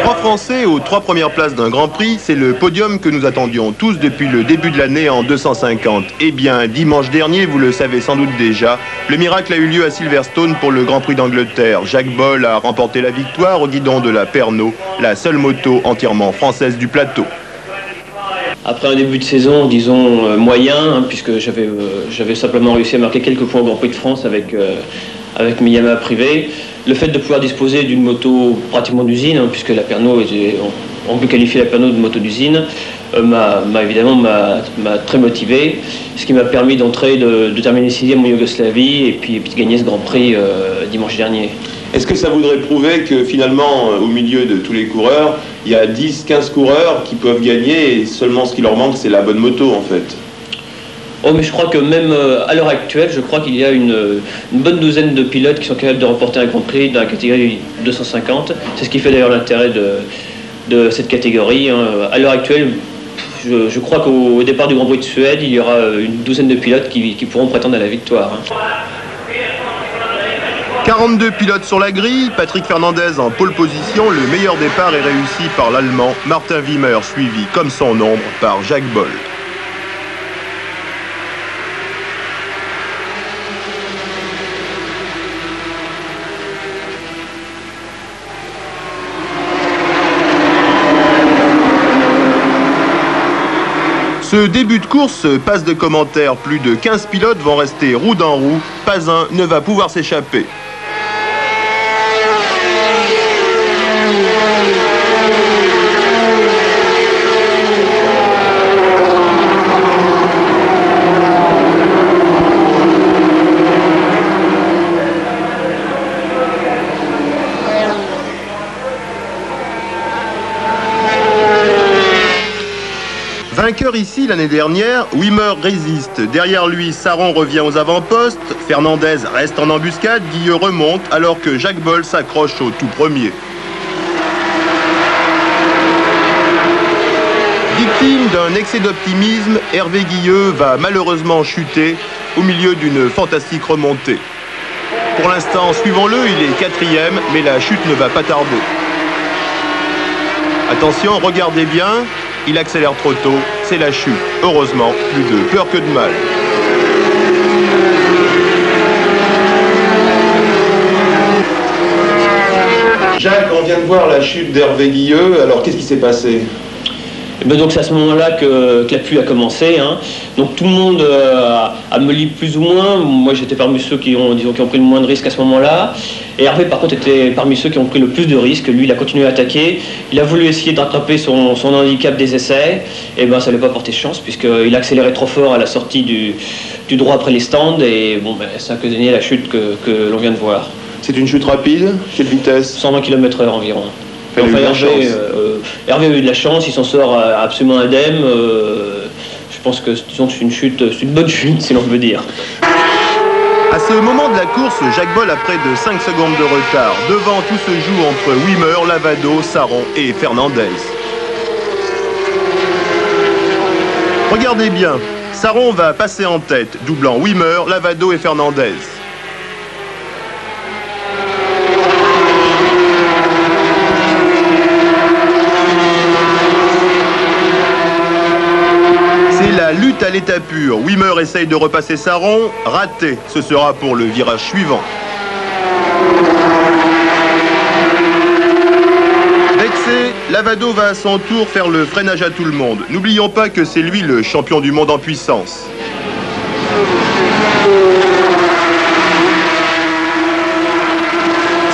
Trois Français aux 3 premières places d'un Grand Prix, c'est le podium que nous attendions tous depuis le début de l'année en 250. Eh bien, dimanche dernier, vous le savez sans doute déjà, le miracle a eu lieu à Silverstone pour le Grand Prix d'Angleterre. Jacques Boll a remporté la victoire au guidon de la Pernod, la seule moto entièrement française du plateau. Après un début de saison, disons, moyen, puisque j'avais simplement réussi à marquer quelques points au Grand Prix de France avec mes Yamaha privés, le fait de pouvoir disposer d'une moto pratiquement d'usine, puisque la Pernod, on peut qualifier la Pernod de moto d'usine, m'a très motivé, ce qui m'a permis d'entrer, de terminer 6e en Yougoslavie et puis de gagner ce Grand Prix dimanche dernier. Est-ce que ça voudrait prouver que finalement, au milieu de tous les coureurs, il y a 10-15 coureurs qui peuvent gagner et seulement ce qui leur manque, c'est la bonne moto en fait? Oh, mais je crois que même à l'heure actuelle, je crois qu'il y a une bonne douzaine de pilotes qui sont capables de remporter un Grand Prix dans la catégorie 250. C'est ce qui fait d'ailleurs l'intérêt de cette catégorie. À l'heure actuelle, je crois qu'au départ du Grand Prix de Suède, il y aura une douzaine de pilotes qui pourront prétendre à la victoire. 42 pilotes sur la grille, Patrick Fernandez en pole position, le meilleur départ est réussi par l'Allemand Martin Wimmer, suivi comme son ombre par Jacques Boll. Ce début de course passe de commentaires, plus de 15 pilotes vont rester roue dans roue, pas un ne va pouvoir s'échapper. Vainqueur ici l'année dernière, Wimmer résiste. Derrière lui, Saron revient aux avant-postes. Fernandez reste en embuscade. Guilleux remonte alors que Jacques Boll s'accroche au tout premier. Victime d'un excès d'optimisme, Hervé Guilleux va malheureusement chuter au milieu d'une fantastique remontée. Pour l'instant, suivons-le, il est 4e, mais la chute ne va pas tarder. Attention, regardez bien. Il accélère trop tôt, c'est la chute. Heureusement, plus de peur que de mal. Jacques, on vient de voir la chute d'Hervé Guilleux, alors qu'est-ce qui s'est passé? Donc c'est à ce moment-là que la pluie a commencé. Donc tout le monde a meulé plus ou moins. Moi j'étais parmi ceux qui ont pris le moins de risques à ce moment-là. Et Hervé par contre était parmi ceux qui ont pris le plus de risques. Lui il a continué à attaquer. Il a voulu essayer de rattraper son handicap des essais. Et ben ça ne lui a pas porté chance puisqu'il a accéléré trop fort à la sortie du droit après les stands. Et bon ça a donné la chute que l'on vient de voir. C'est une chute rapide? Quelle vitesse? 120 km/h environ. Enfin, Hervé a eu de la chance, il s'en sort absolument indemne. Je pense que c'est une bonne chute, si l'on veut dire. À ce moment de la course, Jacques Boll a près de 5 secondes de retard. Devant, tout se joue entre Wimmer, Lavado, Saron et Fernandez. Regardez bien, Saron va passer en tête, doublant Wimmer, Lavado et Fernandez. La lutte à l'état pur. Wimmer essaye de repasser Saron. Raté. Ce sera pour le virage suivant. Vexé, Lavado va à son tour faire le freinage à tout le monde. N'oublions pas que c'est lui le champion du monde en puissance.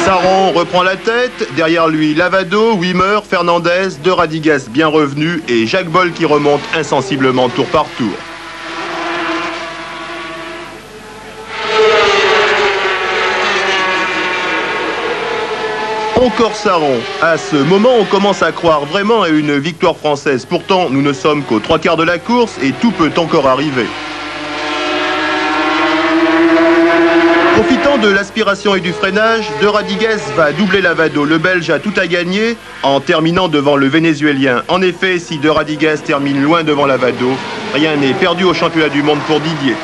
Saron reprend la tête, derrière lui Lavado, Wimmer, Fernandez, De Radigues bien revenu et Jacques Boll qui remonte insensiblement tour par tour. Encore Saron. À ce moment, on commence à croire vraiment à une victoire française. Pourtant, nous ne sommes qu'aux 3/4 de la course et tout peut encore arriver. Profitant de l'aspiration et du freinage, De Radigues va doubler Lavado. Le Belge a tout à gagner en terminant devant le Vénézuélien. En effet, si De Radigues termine loin devant Lavado, rien n'est perdu au championnat du monde pour Didier.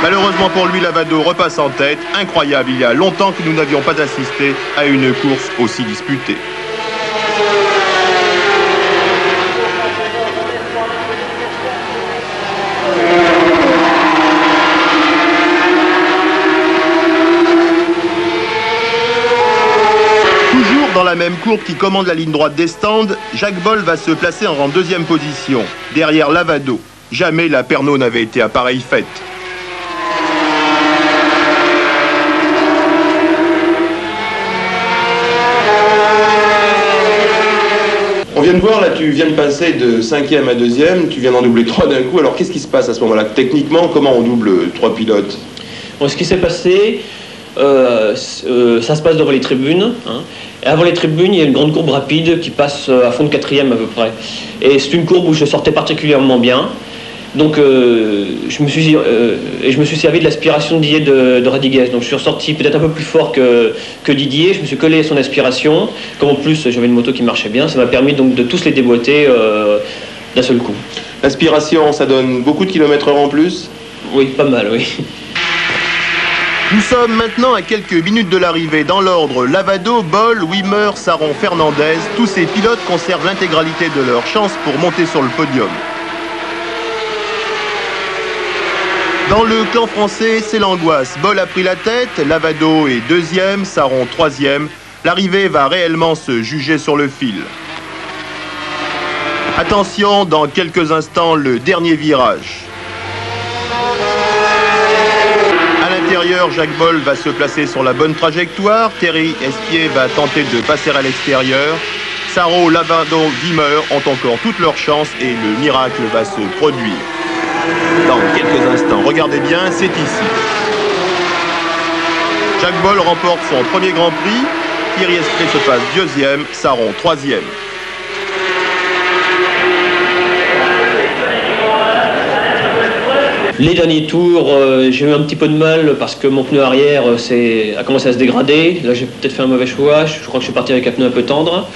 Malheureusement pour lui, Lavado repasse en tête. Incroyable, il y a longtemps que nous n'avions pas assisté à une course aussi disputée. Toujours dans la même courbe qui commande la ligne droite des stands, Jacques Boll va se placer en deuxième position, derrière Lavado. Jamais la Pernod n'avait été à pareille fête. On vient de voir, là, tu viens de passer de 5e à 2e, tu viens d'en doubler 3 d'un coup. Alors, qu'est-ce qui se passe à ce moment-là? Techniquement, comment on double 3 pilotes? Bon, ce qui s'est passé, ça se passe devant les tribunes. Hein. Et avant les tribunes, il y a une grande courbe rapide qui passe à fond de 4e à peu près. Et c'est une courbe où je sortais particulièrement bien. Donc je me suis servi de l'aspiration de Didier de Radiguez. Donc je suis ressorti peut-être un peu plus fort que Didier. Je me suis collé à son aspiration. Comme en plus j'avais une moto qui marchait bien, ça m'a permis donc de tous les déboîter d'un seul coup. L'aspiration, ça donne beaucoup de kilomètres/heure en plus? Oui, pas mal, oui. Nous sommes maintenant à quelques minutes de l'arrivée. Dans l'ordre, Lavado, Boll, Wimmer, Saron, Fernandez. Tous ces pilotes conservent l'intégralité de leur chance pour monter sur le podium. Dans le clan français, c'est l'angoisse. Boll a pris la tête, Lavado est deuxième, Saron troisième. L'arrivée va réellement se juger sur le fil. Attention, dans quelques instants, le dernier virage. À l'intérieur, Jacques Boll va se placer sur la bonne trajectoire. Thierry Espier va tenter de passer à l'extérieur. Sarro, Lavado, Wimmer ont encore toutes leurs chances et le miracle va se produire. Dans quelques instants, regardez bien, c'est ici. Jacques Boll remporte son premier Grand Prix. Thierry Espier se passe deuxième, Saron troisième. Les derniers tours, j'ai eu un petit peu de mal parce que mon pneu arrière a commencé à se dégrader. Là, j'ai peut-être fait un mauvais choix. Je crois que je suis parti avec un pneu un peu tendre.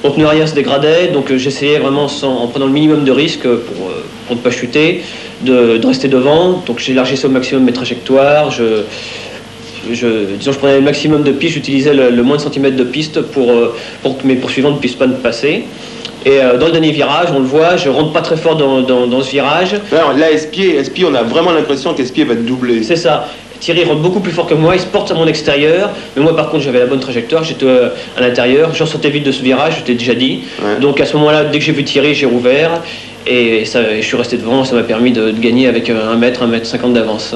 Mon pneu arrière se dégradait, donc j'essayais vraiment, en prenant le minimum de risques pour ne pas chuter, de rester devant. Donc j'élargissais au maximum mes trajectoires. Disons, je prenais le maximum de pistes, j'utilisais le moins de centimètres de piste pour que mes poursuivants ne puissent pas me passer. Et dans le dernier virage, on le voit, je rentre pas très fort dans ce virage. Alors là, Espier, on a vraiment l'impression qu'Espier va te doubler. C'est ça. Thierry rentre beaucoup plus fort que moi, il se porte à mon extérieur, mais moi par contre j'avais la bonne trajectoire, j'étais à l'intérieur, j'en sortais vite de ce virage, je t'ai déjà dit. Ouais. Donc à ce moment-là, dès que j'ai vu Thierry, j'ai rouvert et je suis resté devant, ça m'a permis de gagner avec 1 mètre, 1,50 m d'avance.